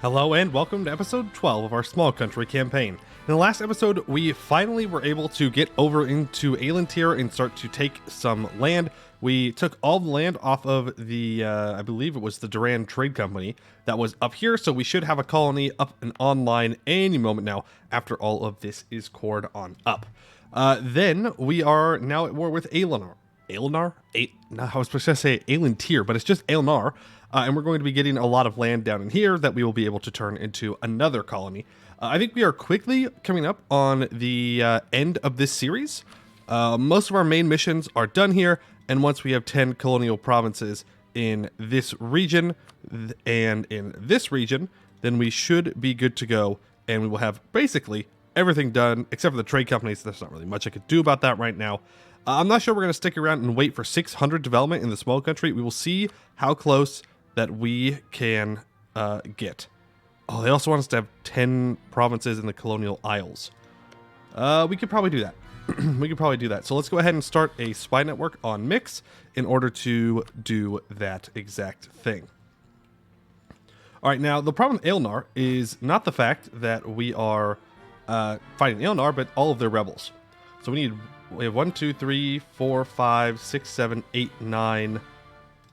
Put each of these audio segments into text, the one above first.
Hello and welcome to episode 12 of our small country campaign. In the last episode, we finally were able to get over into Elantir and start to take some land. We took all the land off of the, I believe it was the Duran Trade Company that was up here, so we should have a colony up and online any moment now after all of this is cored on up. Then we are now at war with Aelenar. Aelenar? No, I was supposed to say Elantir, but it's just Aelenar. And we're going to be getting a lot of land down in here that we will be able to turn into another colony. I think we are quickly coming up on the end of this series. Most of our main missions are done here, and once we have 10 colonial provinces in this region and in this region, then we should be good to go, and we will have basically everything done, except for the trade companies. There's not really much I could do about that right now. I'm not sure we're going to stick around and wait for 600 development in the small country. We will see how close that we can get. Oh, they also want us to have 10 provinces in the Colonial Isles. We could probably do that. We could probably do that. So let's go ahead and start a spy network on Mix in order to do that exact thing. All right, now the problem with Aelenar is not the fact that we are fighting Aelenar, but all of their rebels. So we have 1, 2, 3, 4, 5, 6, 7, 8, 9,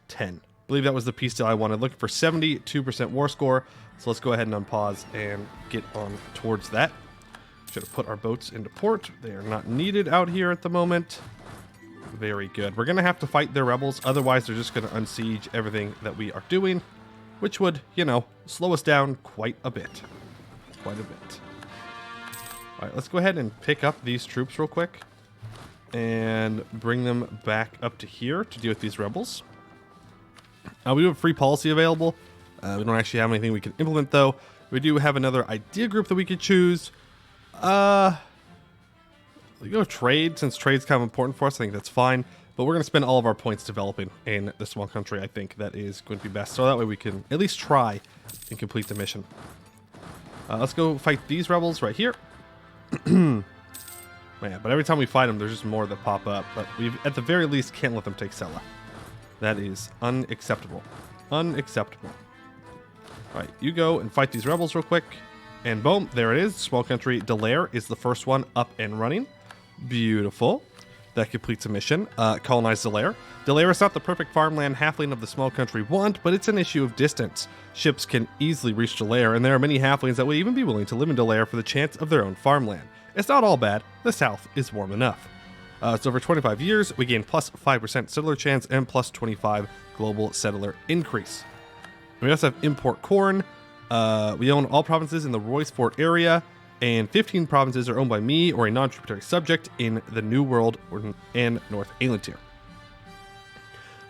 10. I believe that was the peace deal I wanted. Looking for 72% war score. So let's go ahead and unpause and get on towards that. Should have put our boats into port. They are not needed out here at the moment. Very good. We're going to have to fight their rebels. Otherwise, they're just going to unsiege everything that we are doing, which would, you know, slow us down quite a bit. Quite a bit. All right, let's go ahead and pick up these troops real quick and bring them back up to here to deal with these rebels. We do have free policy available. We don't actually have anything we can implement, though. We do have another idea group that we could choose. We go trade, since trade's kind of important for us. I think that's fine. But we're going to spend all of our points developing in the small country. I think that is going to be best. So that way we can at least try and complete the mission. Let's go fight these rebels right here. Man, but every time we fight them, there's just more that pop up. But we, at the very least, can't let them take Sela. That is unacceptable. Unacceptable. All right, you go and fight these rebels real quick. And boom, there it is. Small country Delaire is the first one up and running. Beautiful. That completes a mission. Colonize Delaire. Delaire is not the perfect farmland halfling of the small country want, but it's an issue of distance. Ships can easily reach Delaire, and there are many halflings that would even be willing to live in Delaire for the chance of their own farmland. It's not all bad. The south is warm enough. So over 25 years, we gain plus 5% settler chance and plus 25 global settler increase. We also have import corn. We own all provinces in the Roycefort area, and 15 provinces are owned by me or a non-tributary subject in the New World and North Elantir.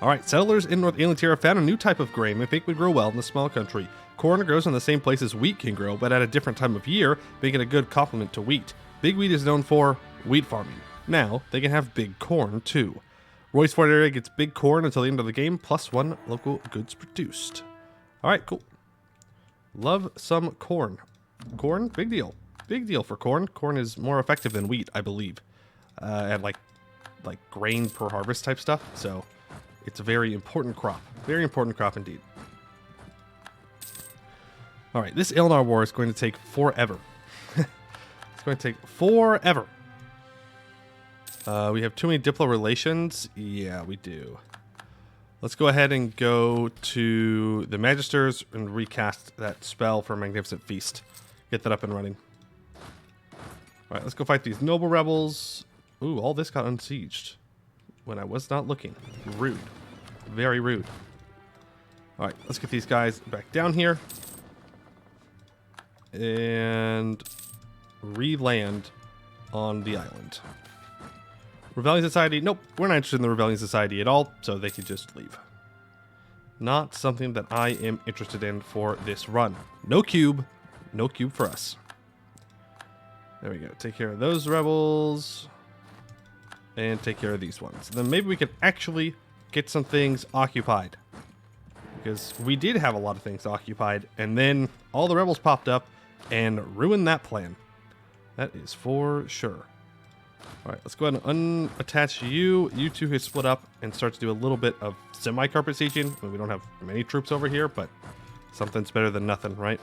Alright, settlers in North Elantir have found a new type of grain they think would grow well in the small country. Corn grows in the same place as wheat can grow, but at a different time of year, making a good complement to wheat. Big Wheat is known for wheat farming. Now, they can have big corn, too. Roycefort area gets big corn until the end of the game, plus 1 local goods produced. Alright, cool. Love some corn. Corn, big deal. Big deal for corn. Corn is more effective than wheat, I believe. At like grain per harvest type stuff. So it's a very important crop. Very important crop indeed. Alright, this Aelenar war is going to take forever. It's going to take forever. We have too many Diplo relations. Yeah, we do. Let's go ahead and go to the Magisters and recast that spell for Magnificent Feast. Get that up and running. Alright, let's go fight these noble rebels. Ooh, all this got unsieged when I was not looking. Rude. Very rude. Alright, let's get these guys back down here. And re-land on the island. Rebellion Society, nope, we're not interested in the Rebellion Society at all, so they could just leave. Not something that I am interested in for this run. No cube for us. There we go, take care of those rebels, and take care of these ones. Then maybe we could actually get some things occupied. Because we did have a lot of things occupied, and then all the rebels popped up and ruined that plan. That is for sure. Alright, let's go ahead and unattach you. You two can split up and start to do a little bit of semi-carpet sieging. I mean, we don't have many troops over here, but something's better than nothing, right?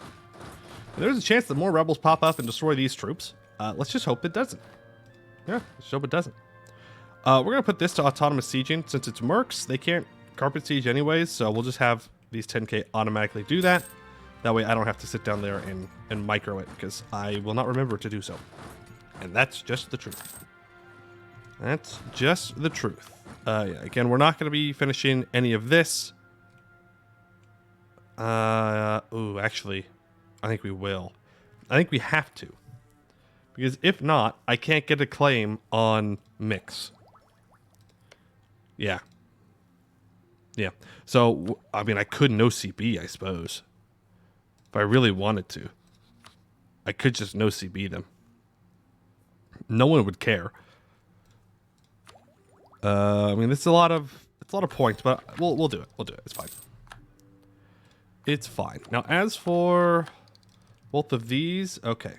There's a chance that more rebels pop up and destroy these troops. Let's just hope it doesn't. Yeah, let's hope it doesn't. We're going to put this to autonomous sieging. Since it's mercs, they can't carpet siege anyways, so we'll just have these 10k automatically do that. That way I don't have to sit down there and micro it, because I will not remember to do so. And that's just the truth. That's just the truth. Yeah, again, we're not going to be finishing any of this. Ooh, actually, I think we will. I think we have to. Because if not, I can't get a claim on mix. Yeah. Yeah. So, I mean, I could no CB, I suppose. If I really wanted to. I could just no CB them. No one would care. I mean, it's a lot of points, but we'll do it. We'll do it. It's fine. It's fine. Now, as for both of these, okay.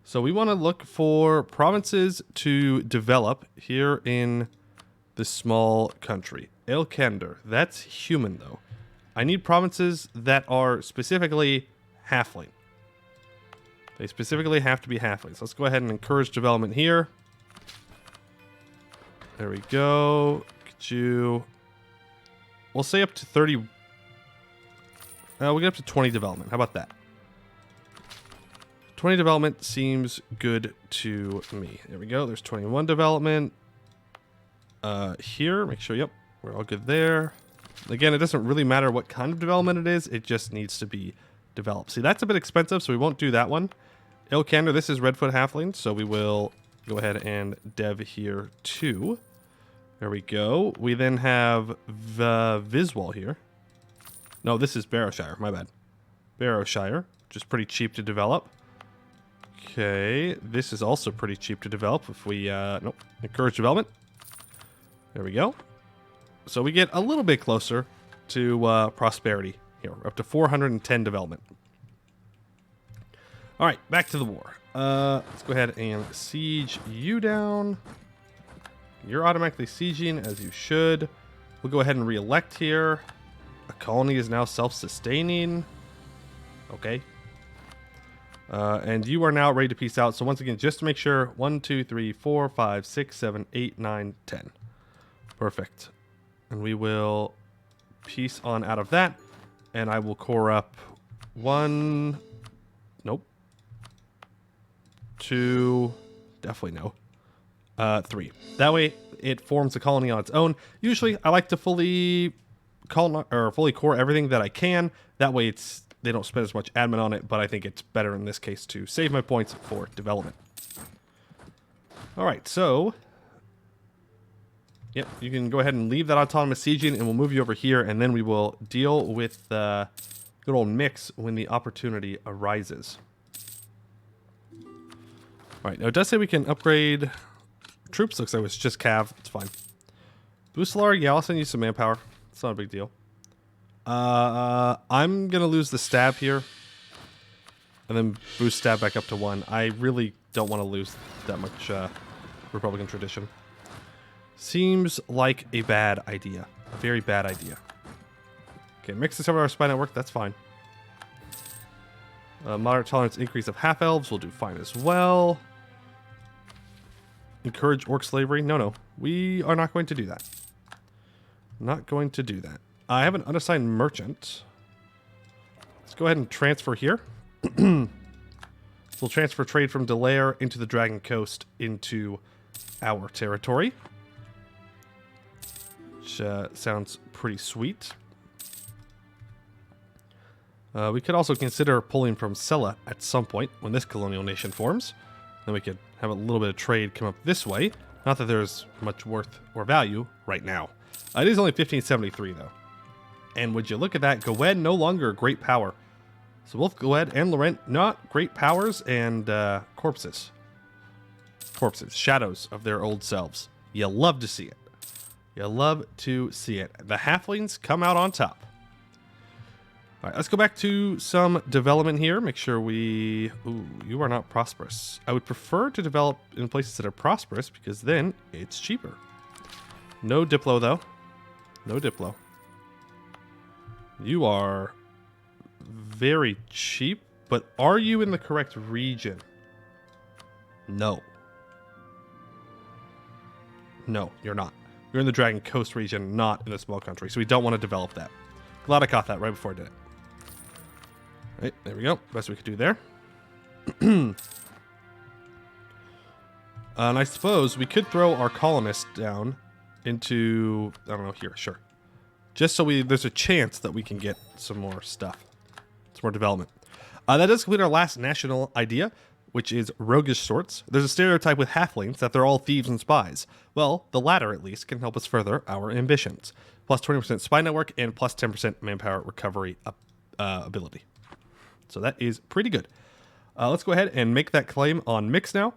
So we want to look for provinces to develop here in this small country. Elkander, that's human though. I need provinces that are specifically halfling. They specifically have to be halflings. Let's go ahead and encourage development here. There we go. Get you. We'll say up to 30. We'll get up to 20 development. How about that? 20 development seems good to me. There we go. There's 21 development. Here, make sure, yep, we're all good there. Again, it doesn't really matter what kind of development it is. It just needs to be developed. See, that's a bit expensive, so we won't do that one. Ilkander, this is Redfoot Halfling, so we will go ahead and dev here too. There we go. We then have Viswal here. No, this is Barrowshire, my bad. Barrowshire, which is pretty cheap to develop. Okay, this is also pretty cheap to develop if we, nope, encourage development. There we go. So we get a little bit closer to prosperity here. We're up to 410 development. All right, back to the war. Let's go ahead and siege you down. You're automatically sieging, as you should. We'll go ahead and re-elect here. A colony is now self-sustaining. Okay. And you are now ready to peace out. So once again, just to make sure, 1, 2, 3, 4, 5, 6, 7, 8, 9, 10. Perfect. And we will peace on out of that. And I will core up 1. Nope. 2. Definitely no. 3. That way it forms a colony on its own. Usually I like to fully core everything that I can. That way they don't spend as much admin on it, but I think it's better in this case to save my points for development. All right, so yep, you can go ahead and leave that autonomous sieging, and we'll move you over here, and then we will deal with the good old mix when the opportunity arises. All right, now it does say we can upgrade troops. Looks like it's just Cav. It's fine. Busalar, yeah, I'll send you some manpower. It's not a big deal. I'm going to lose the stab here. And then boost stab back up to 1. I really don't want to lose that much Republican tradition. Seems like a bad idea. A very bad idea. Okay, mix this over our spy network. That's fine. Moderate tolerance increase of half-elves will do fine as well. Encourage orc slavery. No. We are not going to do that. Not going to do that. I have an unassigned merchant. Let's go ahead and transfer here. We'll transfer trade from Delaire into the Dragon Coast into our territory. Which sounds pretty sweet. We could also consider pulling from Sela at some point when this colonial nation forms. Then we could have a little bit of trade come up this way. Not that there's much worth or value right now. It is only 1573 though. And would you look at that, Goed no longer a great power. So both Goed and Laurent, not great powers, and corpses. Corpses, shadows of their old selves. You love to see it. You love to see it. The halflings come out on top. All right, let's go back to some development here. Make sure we... Ooh, you are not prosperous. I would prefer to develop in places that are prosperous because then it's cheaper. No Diplo, though. No Diplo. You are very cheap, But are you in the correct region? No. No, you're not. You're in the Dragon Coast region, not in the small country. So we don't want to develop that. Glad I caught that right before I did it. Right, there we go. Best we could do there. And I suppose we could throw our colonists down into, I don't know, here, sure. Just so there's a chance that we can get some more stuff. Some more development. That does complete our last national idea, which is roguish sorts. There's a stereotype with halflings that they're all thieves and spies. Well, the latter, at least, can help us further our ambitions. Plus 20% spy network and plus 10% manpower recovery ability. So that is pretty good. Let's go ahead and make that claim on Mix now.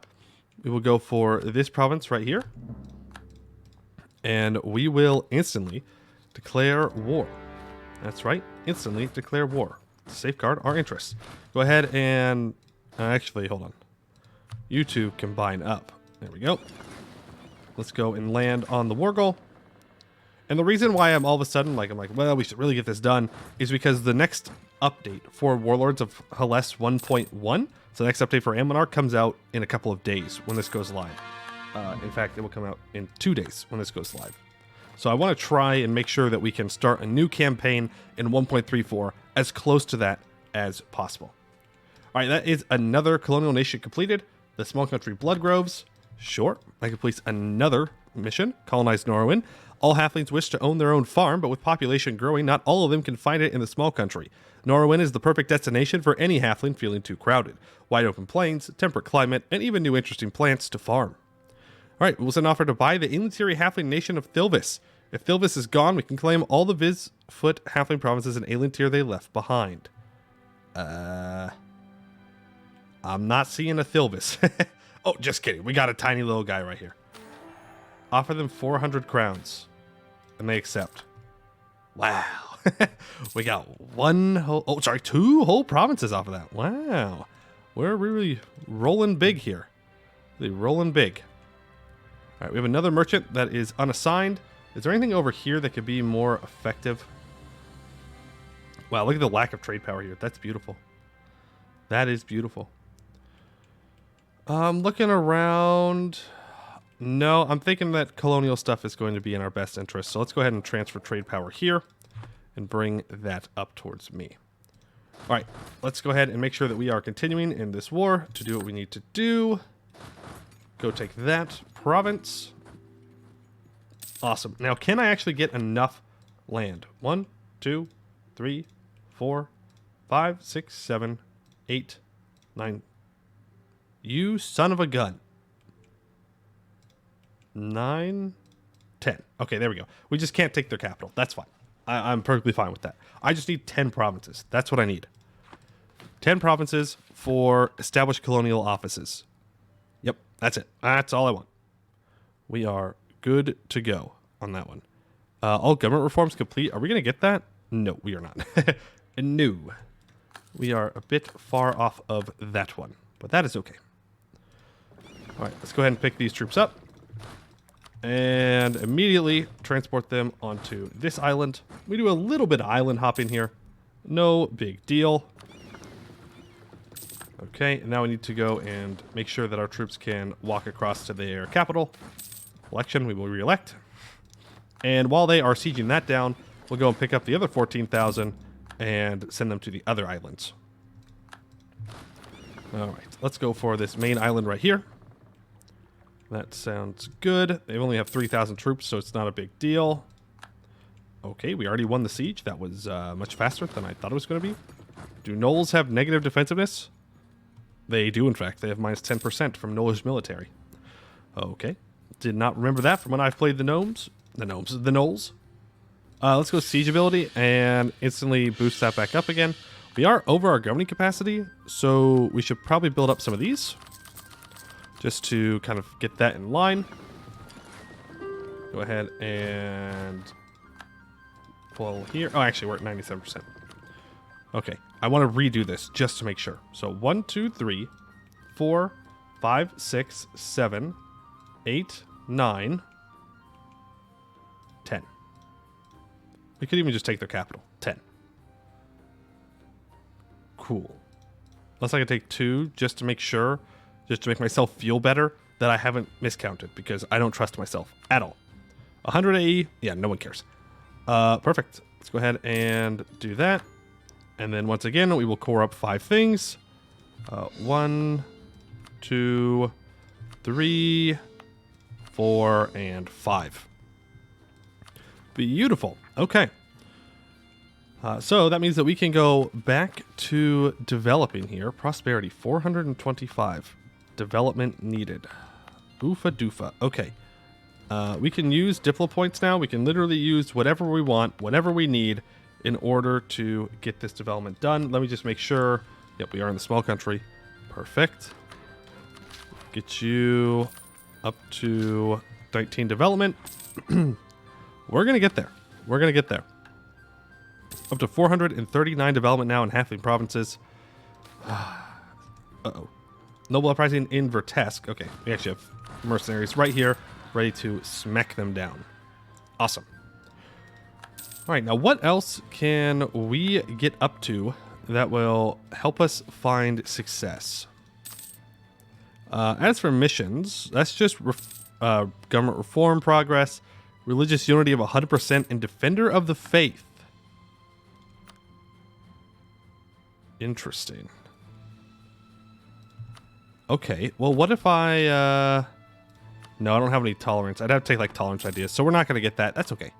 We will go for this province right here. And we will instantly declare war. That's right, instantly declare war. To safeguard our interests. Go ahead and... actually, hold on. You two combine up. There we go. Let's go and land on the war goal. And the reason why I'm all of a sudden, I'm like, well, we should really get this done, is because the next update for Warlords of Hellas 1.1, so the next update for Anbennar, comes out in a couple of days when this goes live. In fact, it will come out in 2 days when this goes live. So I want to try and make sure that we can start a new campaign in 1.34 as close to that as possible. All right, that is another colonial nation completed. The small country Bloodgroves. Sure, that completes another mission. Colonize Norwin. All halflings wish to own their own farm, but with population growing, not all of them can find it in the small country. Norwin is the perfect destination for any halfling feeling too crowded. Wide open plains, temperate climate, and even new interesting plants to farm. All right, we'll send an offer to buy the Elentieri halfling nation of Thilvis. If Thilvis is gone, we can claim all the Vizfoot halfling provinces in Elentier they left behind. I'm not seeing a Thilvis. Oh, just kidding. We got a tiny little guy right here. Offer them 400 crowns. And they accept. Wow. We got two whole provinces off of that. Wow. We're really rolling big here. Really rolling big. All right, we have another merchant that is unassigned. Is there anything over here that could be more effective? Wow, look at the lack of trade power here. That's beautiful. That is beautiful. Looking around. No, I'm thinking that colonial stuff is going to be in our best interest. So let's go ahead and transfer trade power here and bring that up towards me. All right, let's go ahead and make sure that we are continuing in this war to do what we need to do. Go take that province. Awesome. Now, can I actually get enough land? 1, 2, 3, 4, 5, 6, 7, 8, 9. You son of a gun. 9, 10. Okay, there we go. We just can't take their capital. That's fine. I'm perfectly fine with that. I just need 10 provinces. That's what I need. 10 provinces for established colonial offices. Yep, that's it. That's all I want. We are good to go on that one. All government reforms complete. Are we going to get that? No, we are not. No. We are a bit far off of that one, but that is okay. All right, let's go ahead and pick these troops up and immediately transport them onto this island. We do a little bit of island hopping here. No big deal. Okay, and now we need to go and make sure that our troops can walk across to their capital. Election, we will re-elect. And while they are sieging that down, we'll go and pick up the other 14,000 and send them to the other islands. All right, let's go for this main island right here. That sounds good. They only have 3,000 troops, so it's not a big deal. Okay, we already won the siege. That was much faster than I thought it was going to be. Do gnolls have negative defensiveness? They do, in fact. They have minus 10% from gnollish military. Okay. Did not remember that from when I've played the gnolls. Let's go siege ability and instantly boost that back up again. We are over our governing capacity, so we should probably build up some of these just to kind of get that in line. Go ahead and pull here. Oh, actually, we're at 97%. Okay, I want to redo this just to make sure. So 1, 2, 3, 4, 5, 6, 7, 8, 9, 10. We could even just take their capital. 10. Cool. Unless I can take 2 just to make sure, just to make myself feel better that I haven't miscounted, because I don't trust myself at all. 100 AE, yeah, no one cares. Perfect. Let's go ahead and do that. And then once again, we will core up 5 things. 1, 2, 3, 4, and 5. Beautiful. Okay. So that means that we can go back to developing here. Prosperity, 425. Development needed. Oofa doofa. Okay. We can use Diplo points now. We can literally use whatever we want, whatever we need in order to get this development done. Let me just make sure. Yep, we are in the small country. Perfect. Get you up to 19 development. We're going to get there. We're going to get there. Up to 439 development now in halfling provinces. Uh-oh. Noble uprising in Vertesk. Okay, we actually have mercenaries right here, ready to smack them down. Awesome. All right, now what else can we get up to that will help us find success? As for missions, that's just government reform progress, religious unity of 100%, and defender of the faith. Interesting. Okay, well, what if I... No, I don't have any tolerance. I'd have to take, like, tolerance ideas, so we're not going to get that. That's okay.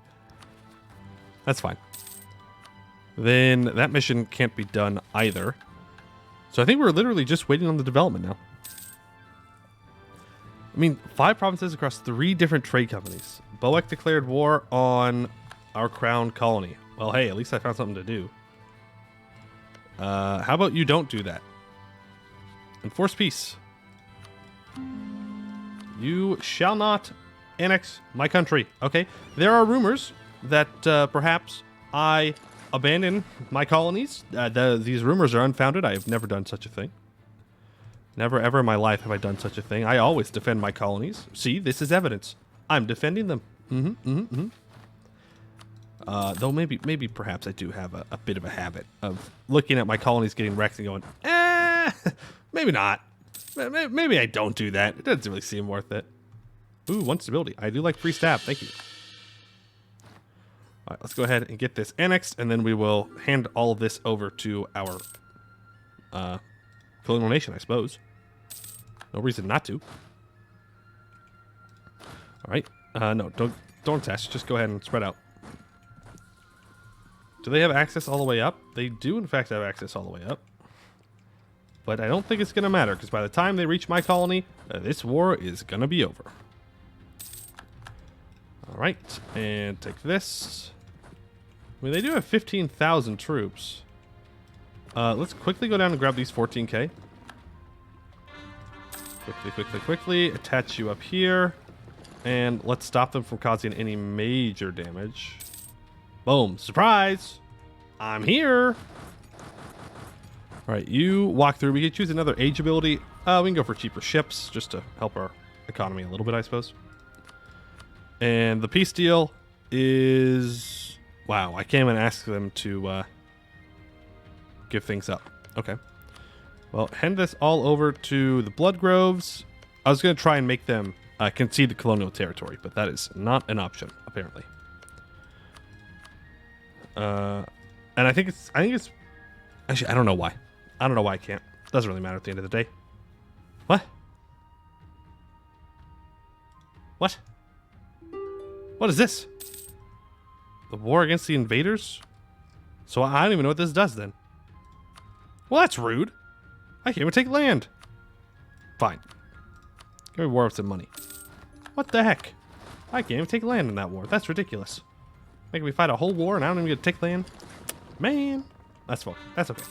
That's fine. Then that mission can't be done either. So I think we're literally just waiting on the development now. I mean, 5 provinces across 3 different trade companies. Beepeck declared war on our crown colony. Well, hey, at least I found something to do. How about you don't do that? Enforce peace. You shall not annex my country. Okay, there are rumors that perhaps I abandon my colonies. These rumors are unfounded. I have never done such a thing. Never ever in my life have I done such a thing. I always defend my colonies. See, this is evidence. I'm defending them. Though maybe perhaps I do have a bit of a habit of looking at my colonies getting wrecked and going, maybe not. Maybe I don't do that. It doesn't really seem worth it. Ooh, 1 stability. I do like free stab. Thank you. All right, let's go ahead and get this annexed, and then we will hand all of this over to our colonial nation, I suppose. No reason not to. All right. No, don't test. Just go ahead and spread out. Do they have access all the way up? They do, in fact, have access all the way up. But I don't think it's going to matter, because by the time they reach my colony, this war is going to be over. All right, and take this. I mean, they do have 15,000 troops. Let's quickly go down and grab these 14k. Quickly. Attach you up here. And let's stop them from causing any major damage. Boom. Surprise! I'm here! Alright, you walk through. We could choose another age ability. We can go for cheaper ships, just to help our economy a little bit, I suppose. And the peace deal is... Wow, I can't even ask them to give things up. Okay. Well, hand this all over to the Blood Groves. I was going to try and make them concede the colonial territory, but that is not an option, apparently. And I think it's actually, I don't know why. I don't know why I can't. Doesn't really matter at the end of the day. What? What? What is this? The war against the invaders? So I don't even know what this does then. Well, that's rude. I can't even take land. Fine. Give me war with some money. What the heck? I can't even take land in that war. That's ridiculous. Making me fight a whole war and I don't even get to take land? Man. That's fine. That's okay.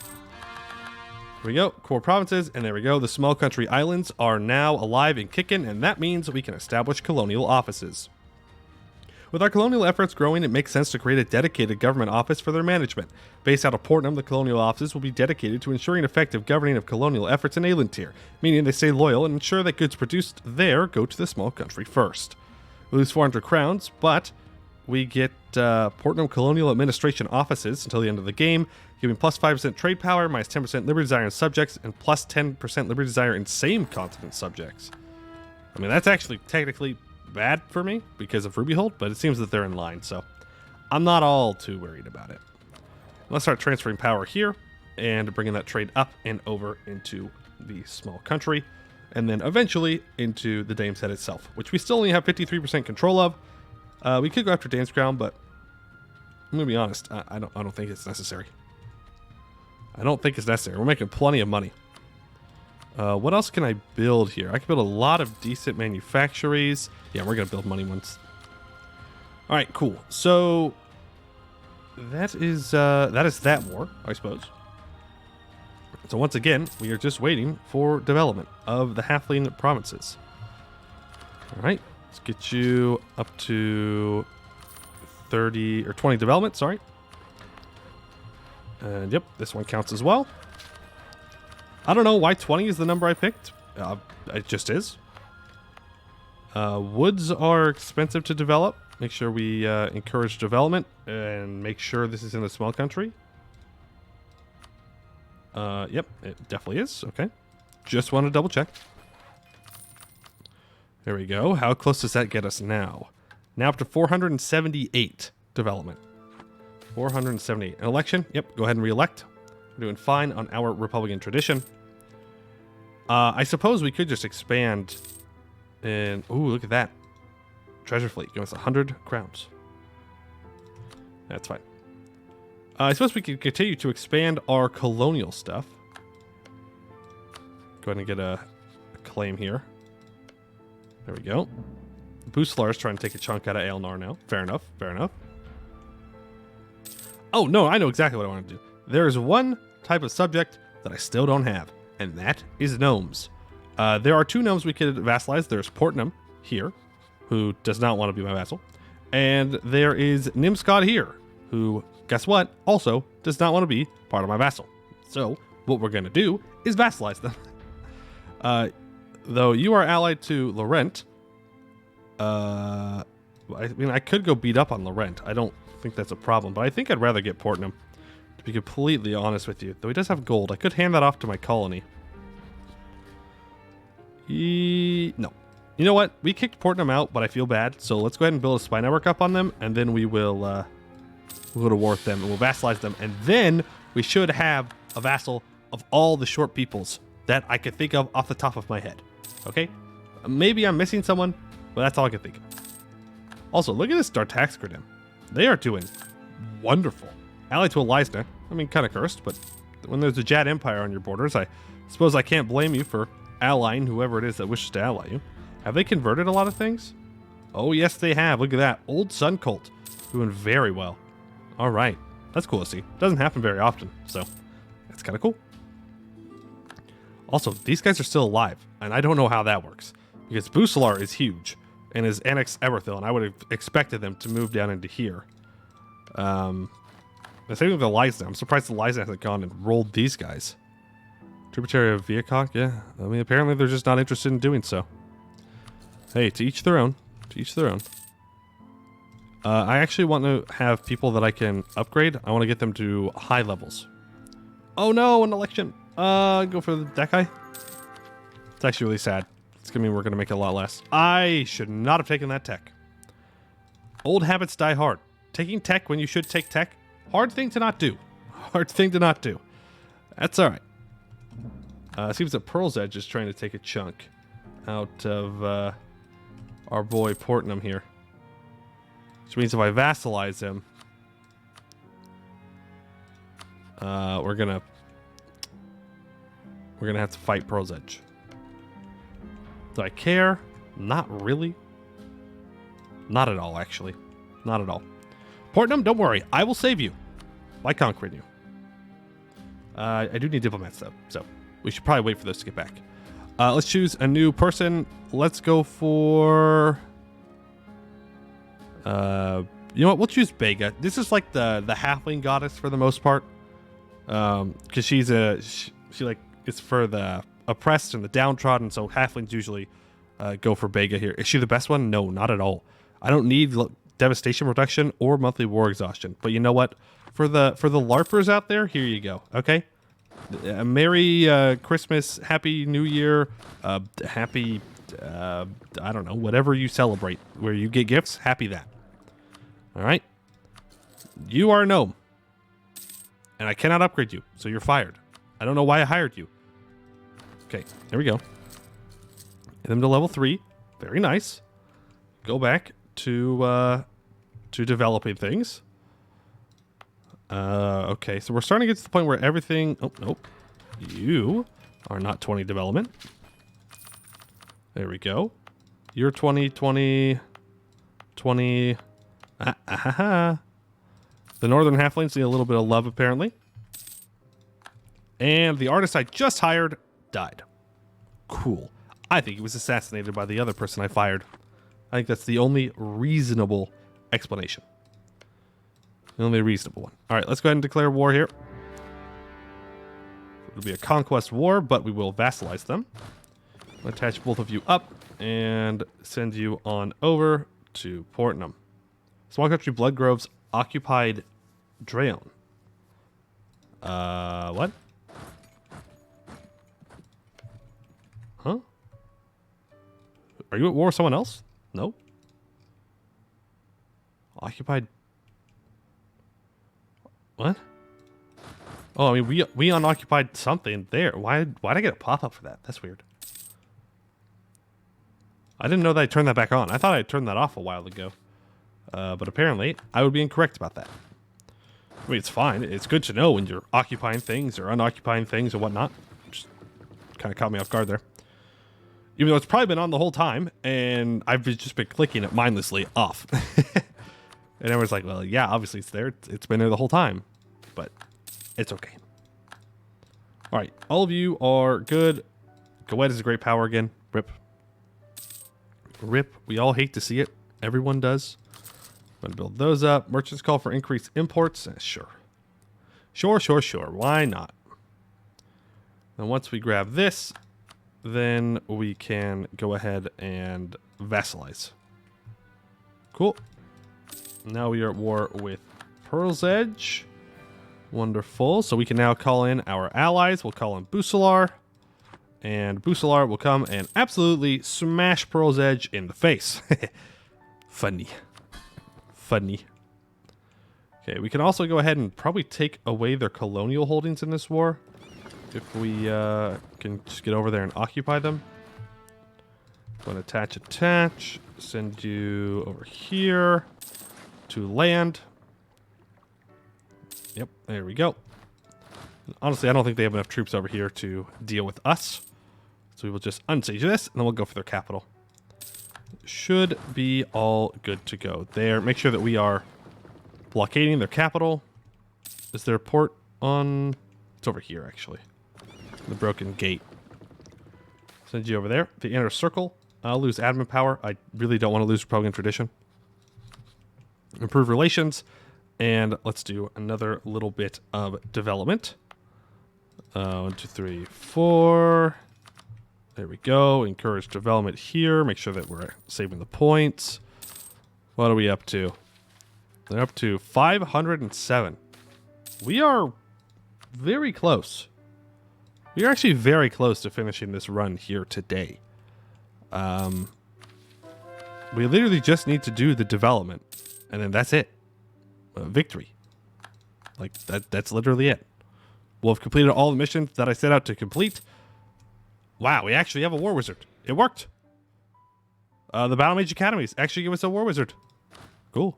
Here we go. Core provinces. And there we go. The small country islands are now alive and kicking. And that means we can establish colonial offices. With our colonial efforts growing, it makes sense to create a dedicated government office for their management. Based out of Portnum, the colonial offices will be dedicated to ensuring effective governing of colonial efforts in Elantir, meaning they stay loyal and ensure that goods produced there go to the small country first. We lose 400 crowns, but we get Portnum Colonial Administration offices until the end of the game, giving plus 5% trade power, minus 10% liberty desire in subjects, and plus 10% liberty desire in same continent subjects. I mean, that's actually technically bad for me because of Ruby Hold, but it seems that they're in line, so I'm not all too worried about it. Let's start transferring power here and bringing that trade up and over into the small country, and then eventually into the Dame's Head itself, which we still only have 53% control of. We could go after Dane's Crown, but I'm gonna be honest, I don't think it's necessary. I don't think it's necessary. We're making plenty of money. What else can I build here? I can build a lot of decent manufactories. Yeah, we're gonna build money ones. All right, cool. So that is that war, I suppose. So once again, we are just waiting for development of the halfling provinces. All right, let's get you up to 30 or 20 development. Sorry. And yep, this one counts as well. I don't know why 20 is the number I picked. It just is. Woods are expensive to develop. Make sure we encourage development and make sure this is in a small country. Yep, it definitely is. Okay. Just want to double check. There we go. How close does that get us now? Now up to 478 development. 478. An election? Yep, go ahead and re-elect. We're doing fine on our Republican tradition. I suppose we could just expand and... Ooh, look at that. Treasure fleet. Give us 100 crowns. That's fine. I suppose we could continue to expand our colonial stuff. Go ahead and get a claim here. There we go. Vassal is trying to take a chunk out of Aelnar now. Fair enough. Fair enough. Oh, no, I know exactly what I want to do. There is one type of subject that I still don't have, and that is gnomes. There are two gnomes we could vassalize. There's Portnum here, who does not want to be my vassal. And there is Nimscod here, who, guess what, also does not want to be part of my vassal. So what we're going to do is vassalize them. Though you are allied to Laurent, I mean, I could go beat up on Laurent. I don't think that's a problem, but I think I'd rather get Portnum, to be completely honest with you. Though he does have gold. I could hand that off to my colony. No. You know what? We kicked Portnum out, but I feel bad. So let's go ahead and build a spy network up on them, and then we will we'll go to war with them, and we'll vassalize them. And then we should have a vassal of all the short peoples that I could think of off the top of my head. Okay? Maybe I'm missing someone, but that's all I can think of. Also, look at this Dartaxgridem. They are doing wonderful. Allied to Elisna. I mean, kind of cursed, but when there's a Jad Empire on your borders, I suppose I can't blame you for allying whoever it is that wishes to ally you. Have they converted a lot of things? Oh, yes, they have. Look at that. Old Sun Cult. Doing very well. All right. That's cool to see. Doesn't happen very often, so that's kind of cool. Also, these guys are still alive, and I don't know how that works, because Vassal is huge and is annexed Eberthil, and I would have expected them to move down into here. The same with Elisna. I'm surprised Elisna hasn't gone and rolled these guys. Tributary of Viacok? Yeah. I mean, apparently they're just not interested in doing so. Hey, to each their own. To each their own. I actually want to have people that I can upgrade. I want to get them to high levels. Oh no, an election. Go for that guy. It's actually really sad. It's going to mean we're going to make a lot less. I should not have taken that tech. Old habits die hard. Taking tech when you should take tech. Hard thing to not do. Hard thing to not do. That's all right. It seems that Pearl's Edge is trying to take a chunk out of our boy Portnum here. Which means if I vassalize him, we're gonna have to fight Pearl's Edge. Do I care? Not really. Not at all, actually. Not at all. Portnum, don't worry. I will save you by conquering you. I do need diplomats, though, so we should probably wait for those to get back. Let's choose a new person. Let's go for... you know what? We'll choose Bega. This is like the halfling goddess for the most part. Because she like is for the oppressed and the downtrodden, so halflings usually go for Bega here. Is she the best one? No, not at all. I don't need devastation reduction or monthly war exhaustion. But you know what? For the LARPers out there, here you go. Okay, Merry Christmas, Happy New Year, Happy I don't know, whatever you celebrate, where you get gifts. Happy that. All right, you are a gnome, and I cannot upgrade you, so you're fired. I don't know why I hired you. Okay, there we go. Get them to level 3. Very nice. Go back to developing things. Okay, so we're starting to get to the point where everything... Oh, nope. You are not 20 development. There we go. You're 20, 20, 20... The northern halflings need a little bit of love, apparently. And the artist I just hired died. Cool. I think he was assassinated by the other person I fired. I think that's the only reasonable explanation. The only reasonable one. All right, let's go ahead and declare war here. It'll be a conquest war, but we will vassalize them. I'll attach both of you up and send you on over to Portnum. Small country Blood Groves occupied Drayon. What? Huh? Are you at war with someone else? No. Occupied. What? Oh, I mean, we unoccupied something there. Why'd I get a pop-up for that? That's weird. I didn't know that I turned that back on. I thought I turned that off a while ago. But apparently, I would be incorrect about that. I mean, it's fine. It's good to know when you're occupying things or unoccupying things or whatnot. Just kind of caught me off guard there. Even though it's probably been on the whole time, and I've just been clicking it mindlessly off. And everyone's like, well, yeah, obviously it's there. It's been there the whole time. But it's okay. All right, all of you are good. Goed is a great power again. Rip. Rip. We all hate to see it. Everyone does. I'm going to build those up. Merchants call for increased imports. Sure. Sure. Why not? And once we grab this, then we can go ahead and vassalize. Cool. Now we are at war with Pearl's Edge. Wonderful. So we can now call in our allies. We'll call in Vassal. And Vassal will come and absolutely smash Pearl's Edge in the face. Funny. Okay, we can also go ahead and probably take away their colonial holdings in this war. If we can just get over there and occupy them. Go and attach. Send you over here to land. Yep, there we go. Honestly, I don't think they have enough troops over here to deal with us. So we will just unsiege this, and then we'll go for their capital. Should be all good to go there. Make sure that we are blockading their capital. Is there a port on... It's over here, actually. The broken gate. Send you over there. The inner circle. I'll lose admin power. I really don't want to lose Republican tradition. Improve relations. And let's do another little bit of development. 1, 2, 3, 4. There we go. Encourage development here. Make sure that we're saving the points. What are we up to? They're up to 507. We are very close. We are actually very close to finishing this run here today. We literally just need to do the development, and then that's it. Victory. Like, that's literally it. We'll have completed all the missions that I set out to complete. Wow, we actually have a war wizard. It worked. The Battle Mage Academies actually give us a war wizard. Cool.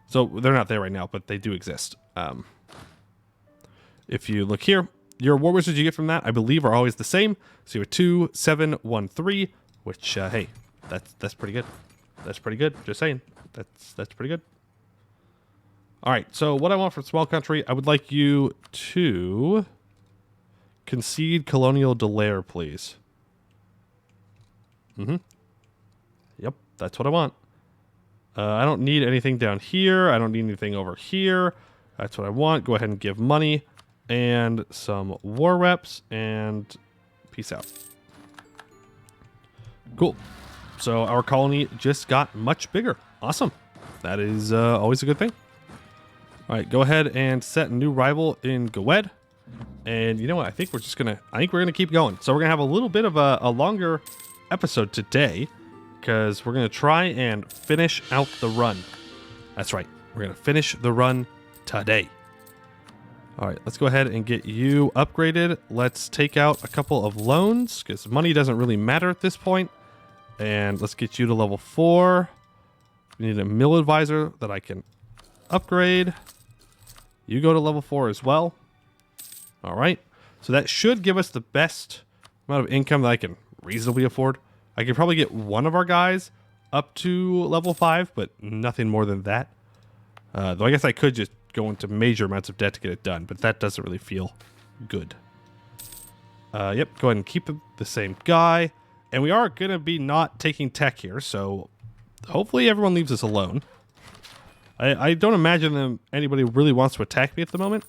So they're not there right now, but they do exist. If you look here, your war wizards you get from that, I believe, are always the same. So you have 2, 7, 1, 3, which, hey, that's pretty good. That's pretty good. Just saying. That's pretty good. All right, so what I want from Small Country, I would like you to concede Colonial Delaire, please. Yep, that's what I want. I don't need anything down here. I don't need anything over here. That's what I want. Go ahead and give money and some war reps, and peace out. Cool. So our colony just got much bigger. Awesome. That is always a good thing. All right, go ahead and set a new rival in Gwed. And you know what? I think we're gonna keep going. So we're gonna have a little bit of a longer episode today because we're gonna try and finish out the run. That's right. We're gonna finish the run today. All right, let's go ahead and get you upgraded. Let's take out a couple of loans because money doesn't really matter at this point. And let's get you to level 4. We need a mill advisor that I can upgrade. You go to level 4 as well. All right. So that should give us the best amount of income that I can reasonably afford. I could probably get one of our guys up to level 5, but nothing more than that. Though I guess I could just go into major amounts of debt to get it done, but that doesn't really feel good. Yep, go ahead and keep the same guy. And we are going to be not taking tech here, so hopefully everyone leaves us alone. I don't imagine anybody really wants to attack me at the moment.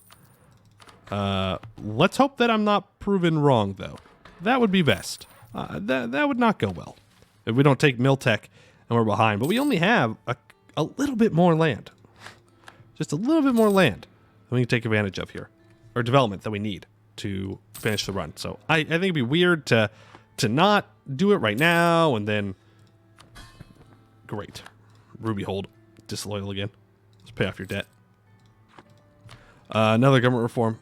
Let's hope that I'm not proven wrong, though. That would be best. That would not go well if we don't take mill tech and we're behind. But we only have a little bit more land. Just a little bit more land that we can take advantage of here. Or development that we need to finish the run. So I think it'd be weird to not do it right now and then... Great. Ruby hold. Disloyal again. Let's pay off your debt. Another government reform.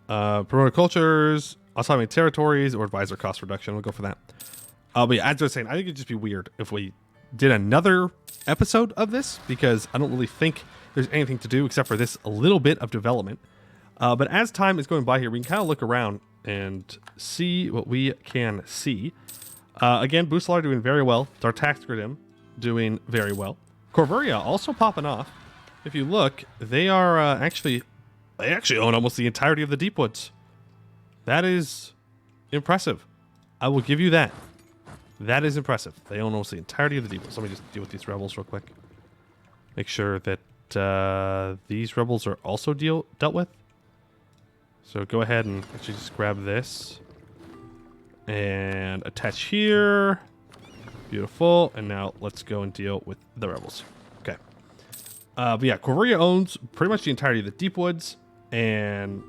Promote cultures, autonomy territories, or advisor cost reduction. We'll go for that. But yeah, as I was saying, I think it'd just be weird if we did another episode of this because I don't really think there's anything to do except for this a little bit of development. But as time is going by here, we can kind of look around and see what we can see. Again, Vassal doing very well. Dartaxgrim doing very well. Corvuria also popping off. If you look, they are they actually own almost the entirety of the Deep Woods. That is impressive. I will give you that. That is impressive. They own almost the entirety of the Deep Woods. Let me just deal with these rebels real quick. Make sure that these rebels are also dealt with. So go ahead and actually just grab this and attach here. Beautiful. And now let's go and deal with the rebels. Okay. But yeah, Corvuria owns pretty much the entirety of the Deep Woods, and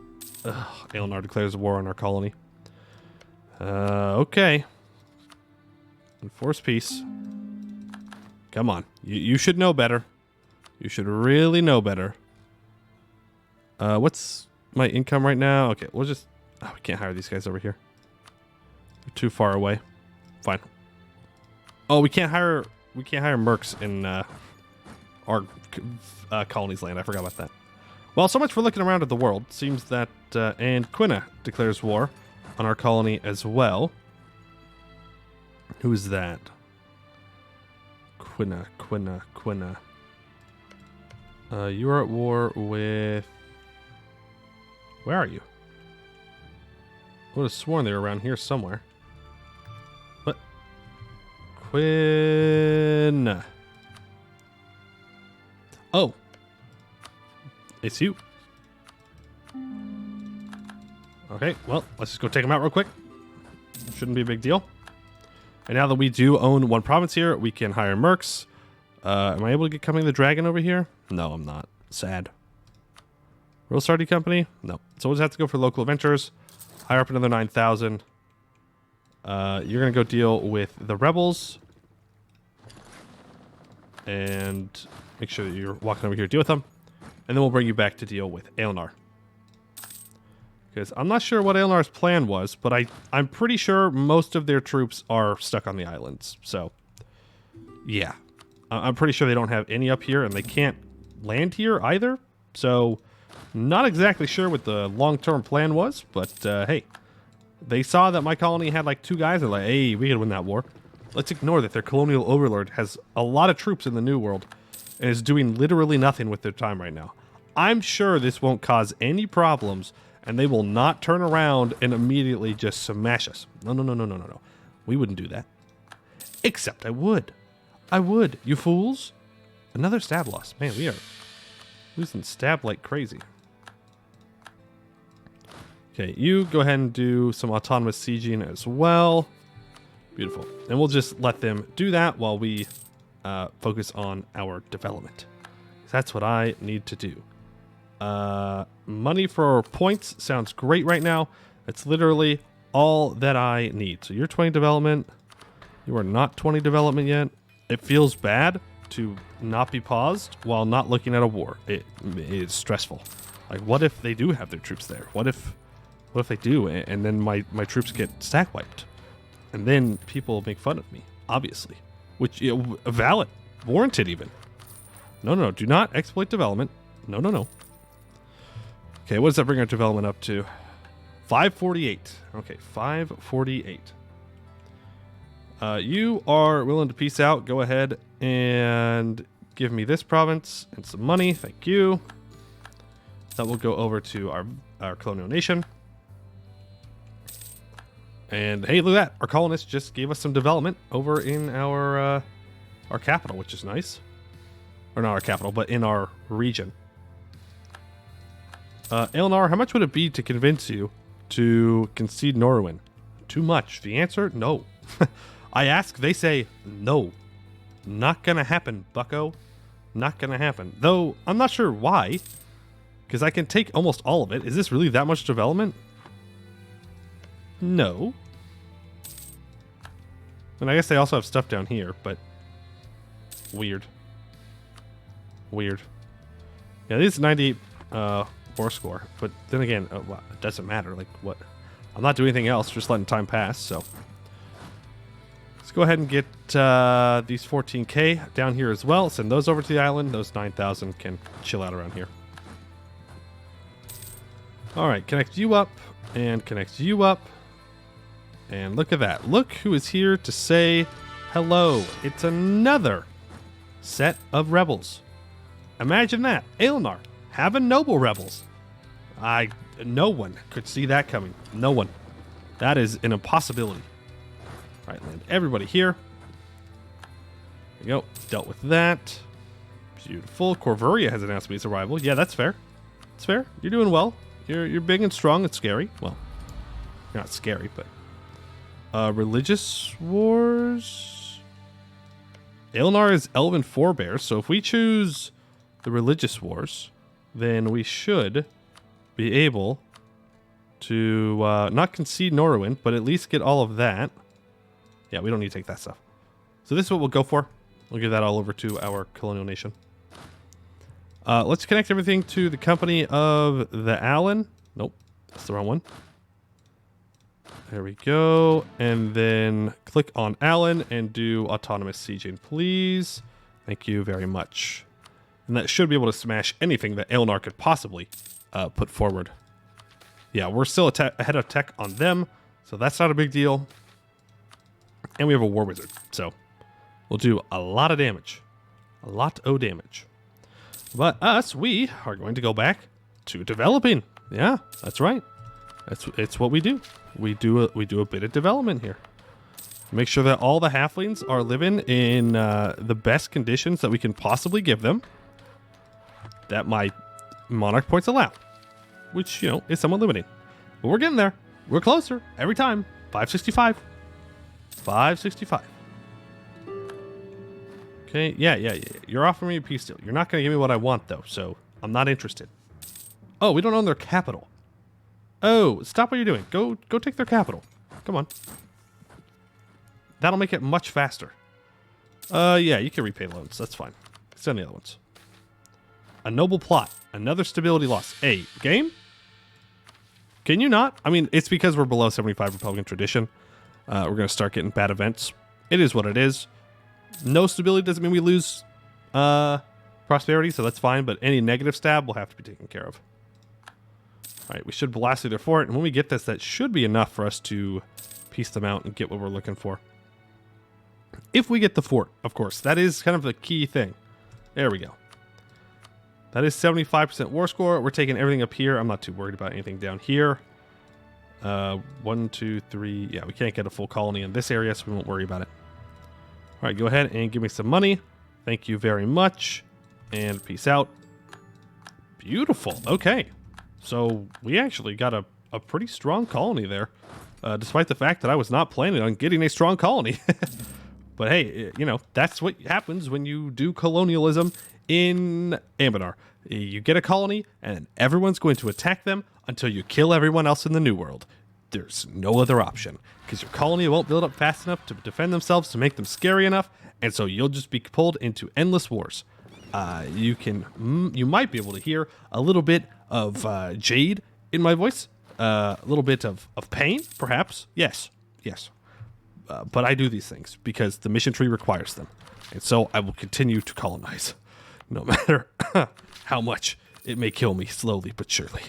Elnar declares war on our colony. Okay. Enforce peace. Come on. You should know better. You should really know better. What's my income right now? Okay, we'll just... Oh, we can't hire these guys over here. They're too far away. Fine. Oh, we can't hire mercs in our colony's land. I forgot about that. Well, so much for looking around at the world. Seems that and Quina declares war on our colony as well. Who is that? Quina. You are at war with... Where are you? I would have sworn they were around here somewhere. What? Quina. Oh. It's you. Okay, well, let's just go take them out real quick. Shouldn't be a big deal. And now that we do own one province here, we can hire mercs. Am I able to get Coming the Dragon over here? No, I'm not. Sad. Real Starty Company? No. So we'll just have to go for local adventures. Hire up another 9,000. You're going to go deal with the rebels. And make sure that you're walking over here to deal with them. And then we'll bring you back to deal with Elnar. Because I'm not sure what Elnar's plan was, but I'm pretty sure most of their troops are stuck on the islands. So, yeah. I'm pretty sure they don't have any up here, and they can't land here either. So, not exactly sure what the long-term plan was, but hey. They saw that my colony had like 2 guys, and like, hey, we could win that war. Let's ignore that their colonial overlord has a lot of troops in the New World and is doing literally nothing with their time right now. I'm sure this won't cause any problems, and they will not turn around and immediately just smash us. No. We wouldn't do that. Except I would. I would. You fools. Another stab loss. Man, we are losing stab like crazy. Okay, you go ahead and do some autonomous sieging as well. Beautiful. And we'll just let them do that while we focus on our development. That's what I need to do. Money for points sounds great right now. It's literally all that I need. So you're 20 development. You are not 20 development yet. It feels bad to not be paused while not looking at a war. It is stressful. Like, what if they do have their troops there? What if they do, and then my troops get stack wiped? And then people make fun of me, obviously. Which, valid. Warranted, even. No, do not exploit development. No. Okay, what does that bring our development up to? 548. Okay, 548. You are willing to peace out. Go ahead and give me this province and some money. Thank you. That will go over to our colonial nation. And hey, look at that. Our colonists just gave us some development over in our capital, which is nice. Or not our capital, but in our region. Elnar, how much would it be to convince you to concede Norwin? Too much. The answer, no. I ask, they say no. Not gonna happen, bucko. Not gonna happen. Though, I'm not sure why. Because I can take almost all of it. Is this really that much development? No. And I guess they also have stuff down here, but... Weird. Yeah, this is 98 war score. But then again, well, it doesn't matter. Like, what? I'm not doing anything else, just letting time pass, so... Let's go ahead and get these 14k down here as well. Send those over to the island. Those 9,000 can chill out around here. Alright, connect you up, and connect you up. And look at that. Look who is here to say hello. It's another set of rebels. Imagine that. Aelnar having noble rebels. No one could see that coming. No one. That is an impossibility. Alright, land everybody here. There you go. Dealt with that. Beautiful. Corvuria has announced me its arrival. Yeah, that's fair. It's fair. You're doing well. You're big and strong. It's scary. Well, you're not scary, but... religious wars? Aelnar is elven forebears, so if we choose the religious wars, then we should be able to not concede Norwin, but at least get all of that. Yeah, we don't need to take that stuff. So this is what we'll go for. We'll give that all over to our colonial nation. Let's connect everything to the company of the Allen. Nope, that's the wrong one. There we go. And then click on Allen and do autonomous sieging, please. Thank you very much. And that should be able to smash anything that Aelnar could possibly put forward. Yeah, we're still ahead of tech on them, so that's not a big deal. And we have a war wizard, so we'll do a lot of damage. A lot of damage. But us, we are going to go back to developing. Yeah, that's right. It's what we do. We do a bit of development here. Make sure that all the halflings are living in the best conditions that we can possibly give them. That my monarch points allow. Which, you know, is somewhat limiting. But we're getting there. We're closer every time. 565. 565. Okay, yeah. You're offering me a peace deal. You're not going to give me what I want, though, so I'm not interested. Oh, we don't own their capital. Oh, stop what you're doing. Go take their capital. Come on. That'll make it much faster. Yeah, you can repay loans. That's fine. Send the other ones. A noble plot. Another stability loss. Hey, game? Can you not? I mean, it's because we're below 75 Republican tradition. We're going to start getting bad events. It is what it is. No stability doesn't mean we lose prosperity, so that's fine. But any negative stab will have to be taken care of. All right, we should blast through their fort. And when we get this, that should be enough for us to piece them out and get what we're looking for. If we get the fort, of course. That is kind of the key thing. There we go. That is 75% war score. We're taking everything up here. I'm not too worried about anything down here. 1, 2, 3. Yeah, we can't get a full colony in this area, so we won't worry about it. All right, go ahead and give me some money. Thank you very much. And peace out. Beautiful. Okay. So we actually got a pretty strong colony there. Despite the fact that I was not planning on getting a strong colony. But hey, you know, that's what happens when you do colonialism in Anbennar. You get a colony, and everyone's going to attack them until you kill everyone else in the New World. There's no other option, because your colony won't build up fast enough to defend themselves to make them scary enough, and so you'll just be pulled into endless wars. You might be able to hear a little bit of jade in my voice, a little bit of pain, perhaps. Yes. But I do these things because the mission tree requires them, and so I will continue to colonize, no matter how much it may kill me slowly but surely.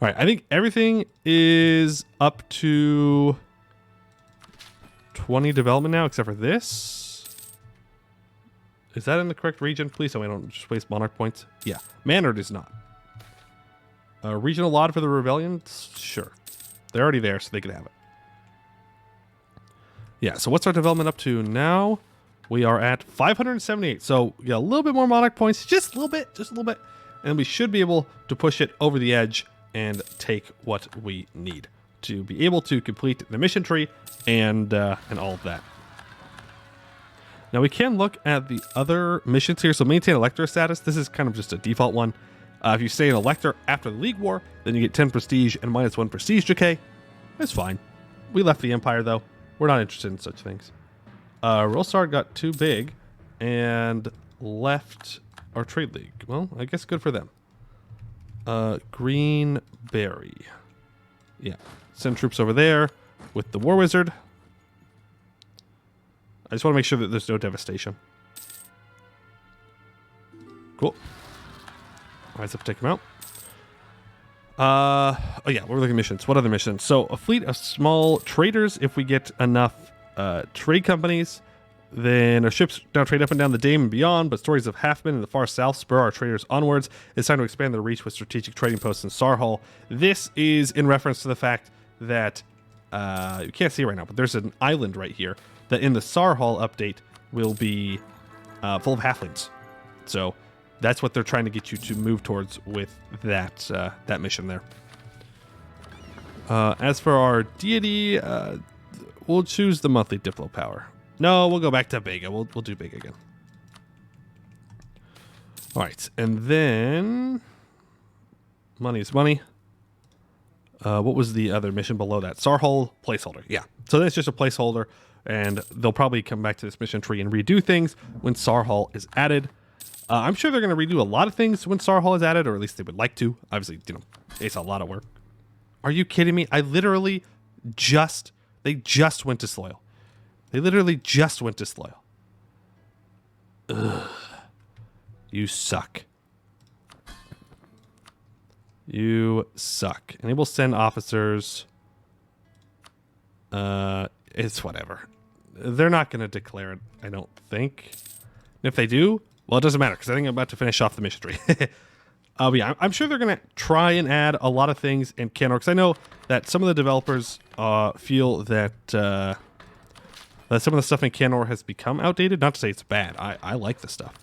All right, I think everything is up to 20 development now, except for this. Is that in the correct region? Please tell me I don't just waste monarch points. Yeah, Mannered is not. Regional lot for the rebellion? Sure. They're already there, so they can have it. Yeah, so what's our development up to now? We are at 578. So, yeah, a little bit more monarch points. Just a little bit. And we should be able to push it over the edge and take what we need to be able to complete the mission tree and all of that. Now we can look at the other missions here. So maintain elector status. This is kind of just a default one. If you stay an elector after the League War, then you get 10 prestige and -1 prestige decay. That's fine. We left the Empire though. We're not interested in such things. Rolstar got too big and left our trade league. Well, I guess good for them. Greenberry. Yeah. Send troops over there with the War Wizard. I just want to make sure that there's no devastation. Cool. Rise up, take him out. Oh yeah, we're looking at missions. What other missions? So a fleet of small traders. If we get enough trade companies, then our ships now trade up and down the Dame and beyond, but stories of Halfmen in the far south spur our traders onwards. It's time to expand their reach with strategic trading posts in Sarhall. This is in reference to the fact that, you can't see it right now, but there's an island right here that in the Sarhall update will be full of Halflings. So that's what they're trying to get you to move towards with that that mission there. As for our deity, we'll choose the monthly Diplo power. No, we'll go back to Bega. We'll do Bega again. All right, and then money is money. What was the other mission below that? Sarhall placeholder. Yeah, so that's just a placeholder, and they'll probably come back to this mission tree and redo things when Sarhall is added. I'm sure they're going to redo a lot of things when Sarhall is added, or at least they would like to. Obviously, you know, it's a lot of work. Are you kidding me? They just went to Sloyal. They literally just went to Sloyal. Ugh. You suck. You suck. Enable send officers. It's whatever. They're not going to declare it, I don't think. And if they do, well, it doesn't matter, because I think I'm about to finish off the mission tree. Yeah, I'm sure they're going to try and add a lot of things in Cannor, because I know that some of the developers feel that some of the stuff in Cannor has become outdated. Not to say it's bad. I like the stuff.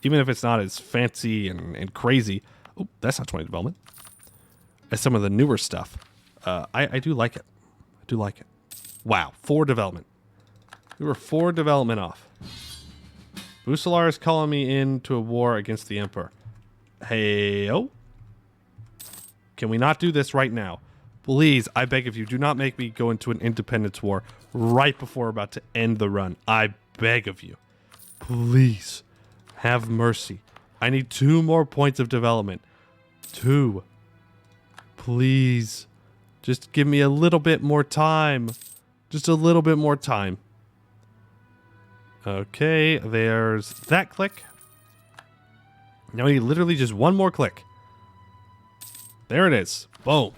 Even if it's not as fancy and crazy. Oh, that's not 20 development. As some of the newer stuff. I do like it. I do like it. Wow, 4 development. We were 4 development off. Vassal is calling me into a war against the Emperor. Hey, oh. Can we not do this right now? Please, I beg of you, do not make me go into an independence war right before we're about to end the run. I beg of you. Please, have mercy. I need 2 more points of development. 2. Please. Just give me a little bit more time. Just a little bit more time. Okay, there's that click. Now we need literally just 1 more click. There it is. Boom.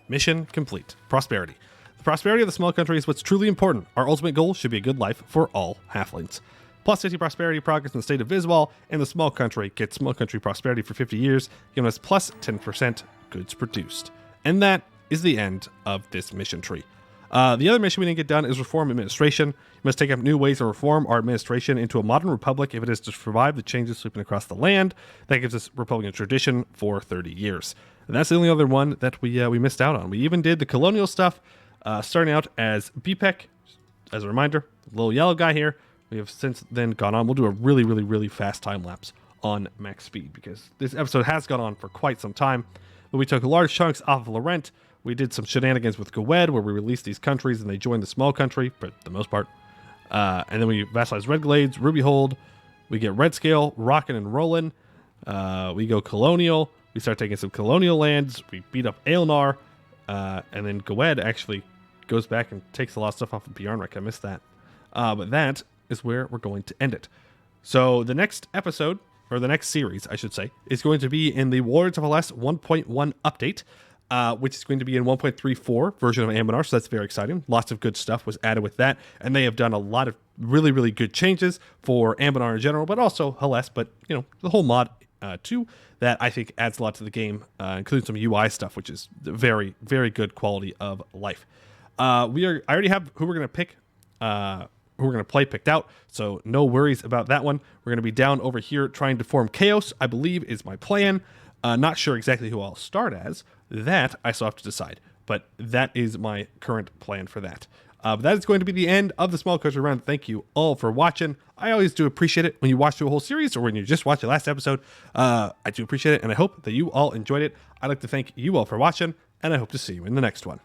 Mission complete. Prosperity. The prosperity of the small country is what's truly important. Our ultimate goal should be a good life for all halflings. Plus 50 prosperity progress in the state of Viswal, and the small country gets small country prosperity for 50 years, giving us plus 10% goods produced. And that is the end of this mission tree. The other mission we didn't get done is reform administration. We must take up new ways to reform our administration into a modern republic if it is to survive the changes sweeping across the land. That gives us Republican tradition for 30 years. And that's the only other one that we missed out on. We even did the colonial stuff, starting out as Beepeck, as a reminder, the little yellow guy here, we have since then gone on. We'll do a really, really, really fast time lapse on max speed because this episode has gone on for quite some time. But we took large chunks off of Laurent. We did some shenanigans with Gwed where we released these countries and they joined the small country for the most part. And then we vassalize Red Glades, Ruby Hold. We get Red Scale, Rockin' and Rollin'. We go Colonial. We start taking some Colonial lands. We beat up Aelnar. And then Gwed actually goes back and takes a lot of stuff off of Bjarnrek. I missed that. But that is where we're going to end it. So the next episode, or the next series, I should say, is going to be in the Warriors of Hellas 1.1 update. Which is going to be in 1.34 version of Anbennar, so that's very exciting. Lots of good stuff was added with that, and they have done a lot of really, really good changes for Anbennar in general, but also Hellas, but, you know, the whole mod, too, that I think adds a lot to the game, including some UI stuff, which is very, very good quality of life. I already have who we're going to pick, who we're going to play picked out, so no worries about that one. We're going to be down over here trying to form Chaos, I believe is my plan. Not sure exactly who I'll start as. That I still have to decide, but that is my current plan for that. But that is going to be the end of the small country round. Thank you all for watching. I always do appreciate it when you watch through a whole series or when you just watch the last episode. I do appreciate it, and I hope that you all enjoyed it. I'd like to thank you all for watching, and I hope to see you in the next one.